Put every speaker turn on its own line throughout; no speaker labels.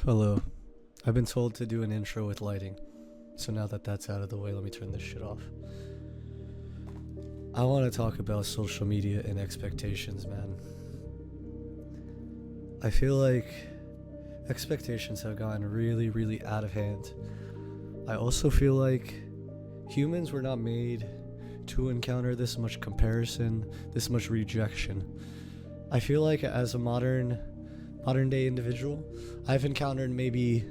Hello. I've been told to do an intro with lighting. So now that that's out of the way, let me turn this shit off. I want to talk about social media and expectations, man. I feel like expectations have gotten really, really out of hand. I also feel like humans were not made to encounter this much comparison, this much rejection. I feel like as a modern day individual, I've encountered maybe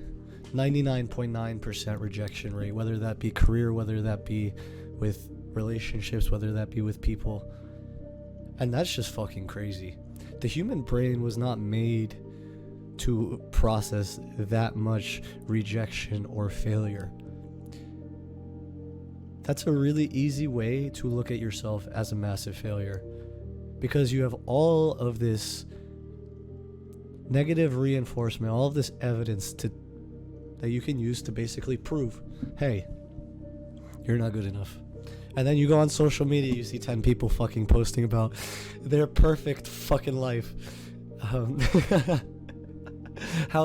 99.9% rejection rate, whether that be career, whether that be with relationships, whether that be with people. And that's just fucking crazy. The human brain was not made to process that much rejection or failure. That's a really easy way to look at yourself as a massive failure, because you have all of this negative reinforcement, all of this evidence that you can use to basically prove, hey, you're not good enough. And then you go on social media, you see 10 people fucking posting about their perfect fucking life. How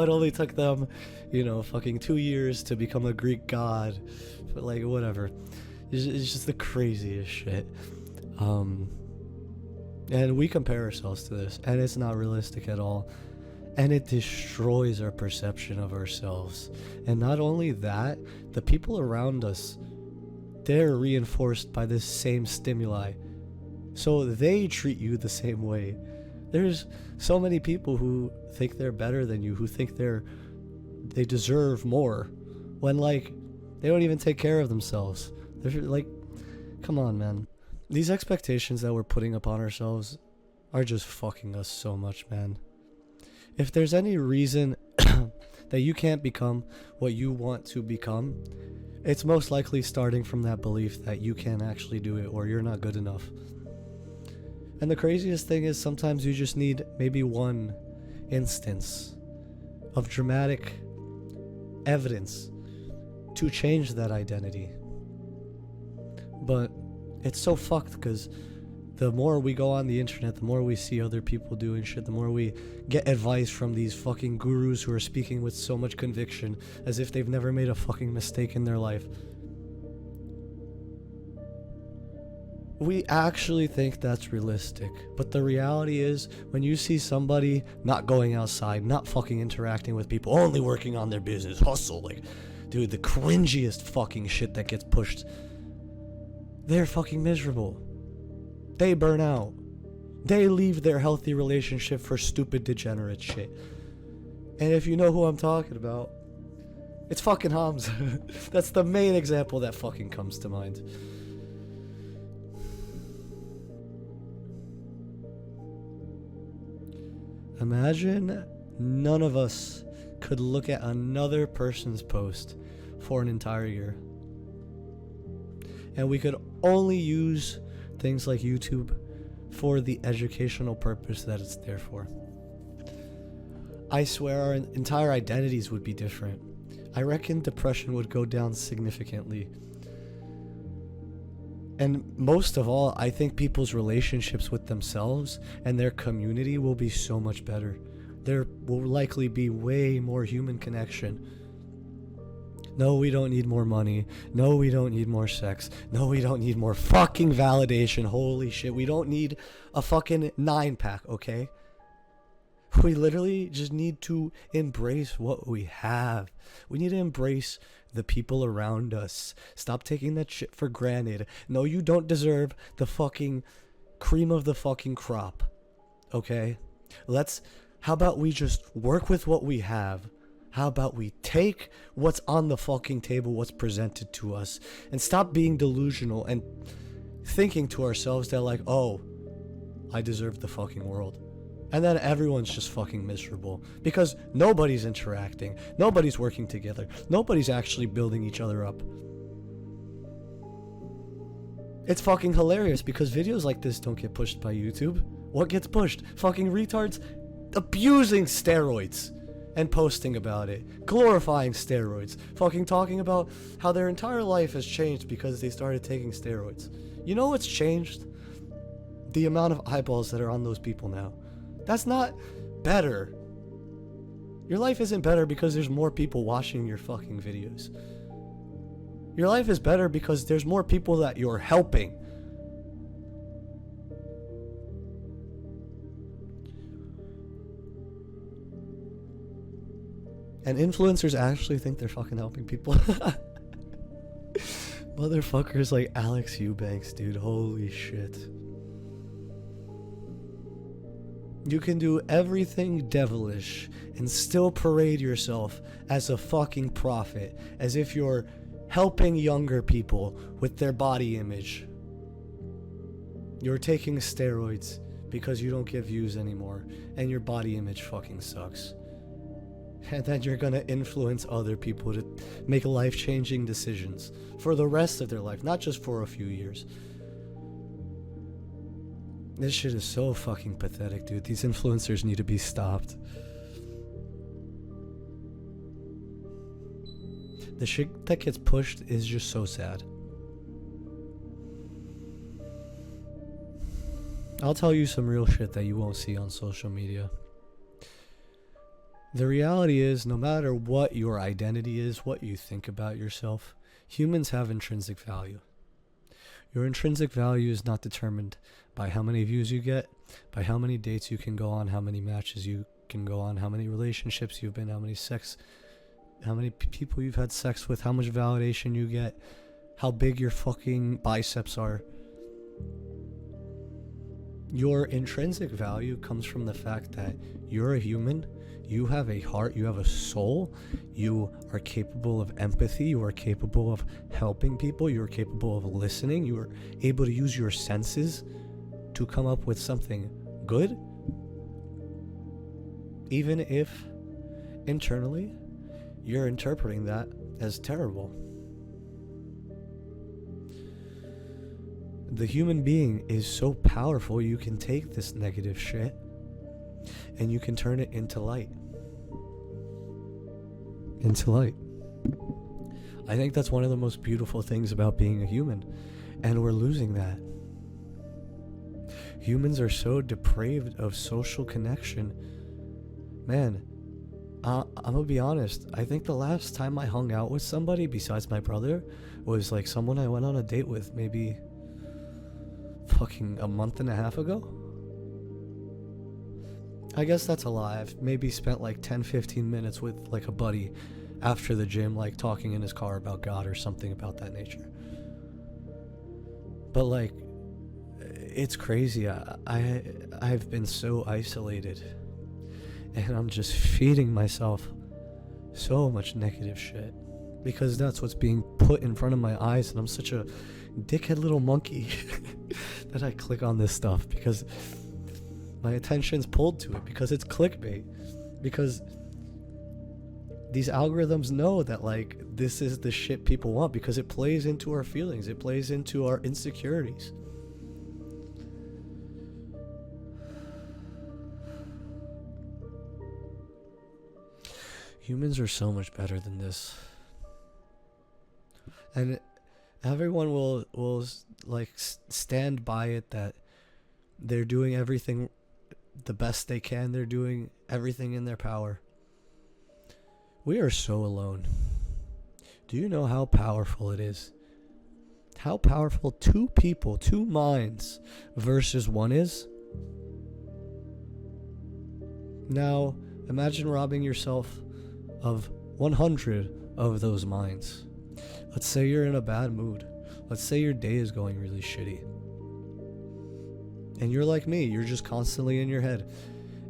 it only took them, fucking 2 years to become a Greek god. But like, whatever. It's just the craziest shit. And we compare ourselves to this, and it's not realistic at all. And it destroys our perception of ourselves. And not only that, the people around us, they're reinforced by this same stimuli. So they treat you the same way. There's so many people who think they're better than you, who think they deserve more, when like they don't even take care of themselves. They're like, come on, man. These expectations that we're putting upon ourselves are just fucking us so much, man. If there's any reason that you can't become what you want to become, it's most likely starting from that belief that you can't actually do it, or you're not good enough. And the craziest thing is, sometimes you just need maybe one instance of dramatic evidence to change that identity. But it's so fucked, because the more we go on the internet, the more we see other people doing shit, the more we get advice from these fucking gurus who are speaking with so much conviction, as if they've never made a fucking mistake in their life. We actually think that's realistic, but the reality is, when you see somebody not going outside, not fucking interacting with people, only working on their business, hustle, like, dude, the cringiest fucking shit that gets pushed, they're fucking miserable. They burn out. They leave their healthy relationship for stupid, degenerate shit. And if you know who I'm talking about, it's fucking Hamza. That's the main example that fucking comes to mind. Imagine none of us could look at another person's post for an entire year. And we could only use things like YouTube for the educational purpose that it's there for. I swear our entire identities would be different. I reckon depression would go down significantly. And most of all, I think people's relationships with themselves and their community will be so much better. There will likely be way more human connection. No, we don't need more money. No, we don't need more sex. No, we don't need more fucking validation. Holy shit, we don't need a fucking 9-pack, okay? We literally just need to embrace what we have. We need to embrace the people around us. Stop taking that shit for granted. No, you don't deserve the fucking cream of the fucking crop, okay? How about we just work with what we have? How about we take what's on the fucking table, what's presented to us, and stop being delusional and thinking to ourselves that like, oh, I deserve the fucking world. And then everyone's just fucking miserable because nobody's interacting, nobody's working together, nobody's actually building each other up. It's fucking hilarious because videos like this don't get pushed by YouTube. What gets pushed? Fucking retards abusing steroids and posting about it, glorifying steroids, fucking talking about how their entire life has changed because they started taking steroids. You know what's changed? The amount of eyeballs that are on those people now. That's not better. Your life isn't better because there's more people watching your fucking videos. Your life is better because there's more people that you're helping. And influencers actually think they're fucking helping people. Motherfuckers like Alex Eubanks, dude. Holy shit. You can do everything devilish and still parade yourself as a fucking prophet, as if you're helping younger people with their body image. You're taking steroids because you don't get views anymore, and your body image fucking sucks. And then you're gonna influence other people to make life-changing decisions for the rest of their life, not just for a few years. This shit is so fucking pathetic, dude. These influencers need to be stopped. The shit that gets pushed is just so sad. I'll tell you some real shit that you won't see on social media. The reality is, no matter what your identity is, what you think about yourself, humans have intrinsic value. Your intrinsic value is not determined by how many views you get, by how many dates you can go on, how many matches you can go on, how many relationships you've been, how many people you've had sex with, how much validation you get, how big your fucking biceps are. Your intrinsic value comes from the fact that you're a human, you have a heart, you have a soul, you are capable of empathy, you are capable of helping people, you are capable of listening, you are able to use your senses to come up with something good, even if internally you're interpreting that as terrible. The human being is so powerful, you can take this negative shit and you can turn it into light. I think that's one of the most beautiful things about being a human, and we're losing that. Humans are so depraved of social connection. Man, I'm gonna be honest, I think the last time I hung out with somebody besides my brother was like someone I went on a date with maybe fucking a month and a half ago. I guess that's a lie. I've maybe spent like 10-15 minutes with like a buddy after the gym, like talking in his car about God or something about that nature. But like, it's crazy. I've been so isolated, and I'm just feeding myself so much negative shit because that's what's being put in front of my eyes, and I'm such a dickhead little monkey that I click on this stuff because my attention's pulled to it, because it's clickbait, because these algorithms know that like this is the shit people want, because it plays into our feelings, it plays into our insecurities. Humans are so much better than this, and everyone will like stand by it that they're doing everything the best they can, they're doing everything in their power. We are so alone. Do you know how powerful it is? How powerful two people, two minds versus one is? Now, imagine robbing yourself of 100 of those minds. Let's say you're in a bad mood. Let's say your day is going really shitty. And you're like me, you're just constantly in your head.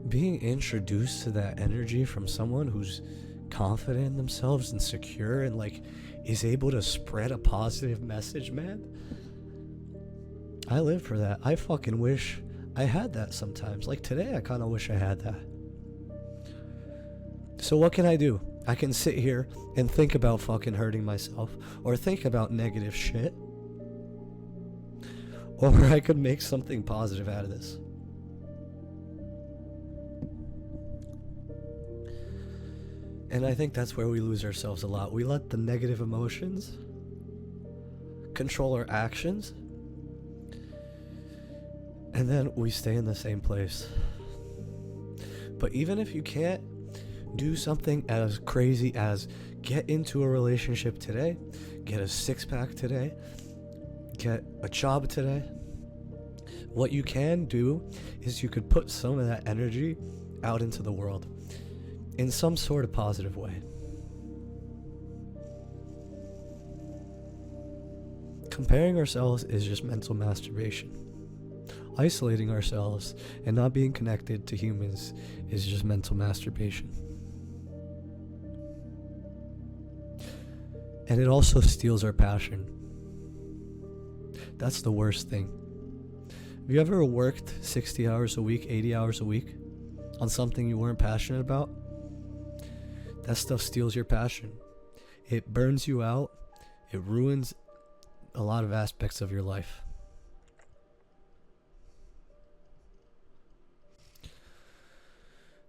Being introduced to that energy from someone who's confident in themselves and secure and like is able to spread a positive message, man. I live for that. I fucking wish I had that sometimes. Like today, I kind of wish I had that. So what can I do? I can sit here and think about fucking hurting myself, or think about negative shit, or I could make something positive out of this. And I think that's where we lose ourselves a lot. We let the negative emotions control our actions, and then we stay in the same place. But even if you can't Do something as crazy as get into a relationship today, get a six-pack today, get a job today. What you can do is you could put some of that energy out into the world in some sort of positive way. Comparing ourselves is just mental masturbation. Isolating ourselves and not being connected to humans is just mental masturbation. And it also steals our passion. That's the worst thing. Have you ever worked 60 hours a week, 80 hours a week on something you weren't passionate about? That stuff steals your passion. It burns you out. It ruins a lot of aspects of your life.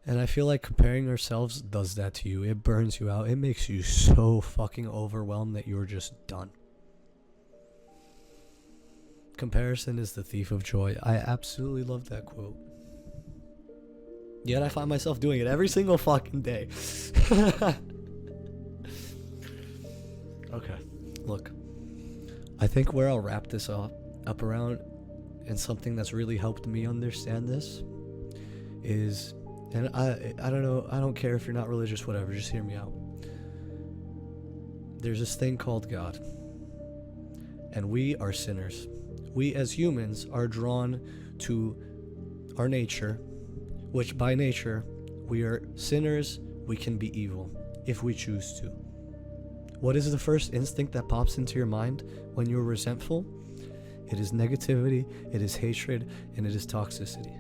And I feel like comparing ourselves does that to you. It burns you out. It makes you so fucking overwhelmed that you're just done. Comparison is the thief of joy. I absolutely love that quote. Yet I find myself doing it every single fucking day. Okay, look. I think where I'll wrap this up around, and something that's really helped me understand this is, and I don't know, I don't care if you're not religious, whatever, just hear me out. There's this thing called God, and we are sinners. We as humans are drawn to our nature, which by nature, we are sinners. We can be evil if we choose to. What is the first instinct that pops into your mind when you're resentful? It is negativity, it is hatred, and it is toxicity.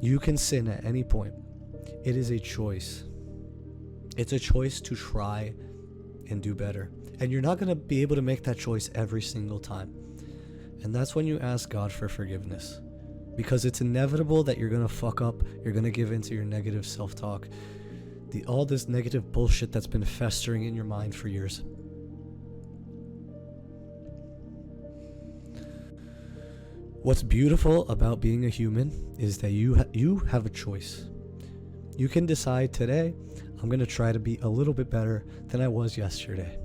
You can sin at any point. It is a choice. It's a choice to try and do better. And you're not going to be able to make that choice every single time. And that's when you ask God for forgiveness. Because it's inevitable that you're going to fuck up. You're going to give into your negative self-talk. All this negative bullshit that's been festering in your mind for years. What's beautiful about being a human is that you have a choice. You can decide today, I'm going to try to be a little bit better than I was yesterday.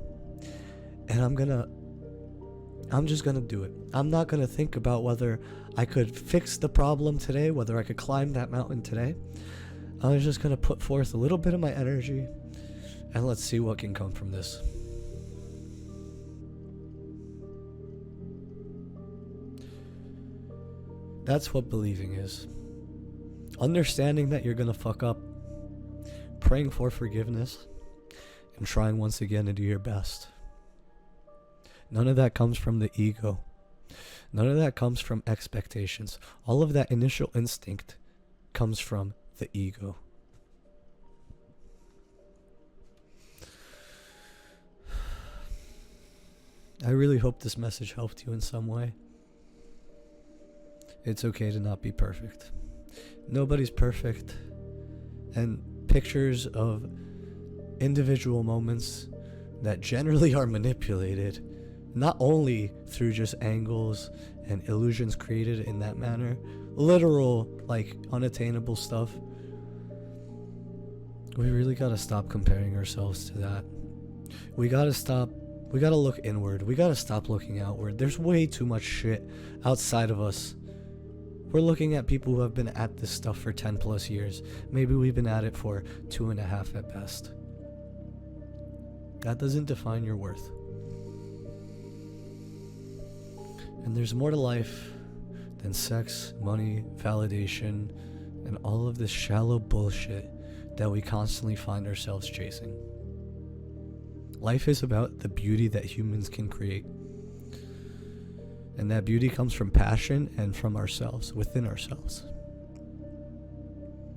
And I'm just going to do it. I'm not going to think about whether I could fix the problem today, whether I could climb that mountain today. I'm just going to put forth a little bit of my energy, and let's see what can come from this. That's what believing is. Understanding that you're going to fuck up, praying for forgiveness, and trying once again to do your best. None of that comes from the ego. None of that comes from expectations. All of that initial instinct comes from the ego. I really hope this message helped you in some way. It's okay to not be perfect. Nobody's perfect. And pictures of individual moments that generally are manipulated, not only through just angles and illusions created in that manner, literal, like, unattainable stuff. We really gotta stop comparing ourselves to that. We gotta look inward. We gotta stop looking outward. There's way too much shit outside of us. We're looking at people who have been at this stuff for 10 plus years. Maybe we've been at it for 2.5 at best. That doesn't define your worth. And there's more to life than sex, money, validation, and all of this shallow bullshit that we constantly find ourselves chasing. Life is about the beauty that humans can create. And that beauty comes from passion and from ourselves, within ourselves.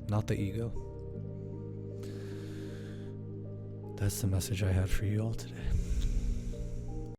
Not the ego. That's the message I had for you all today.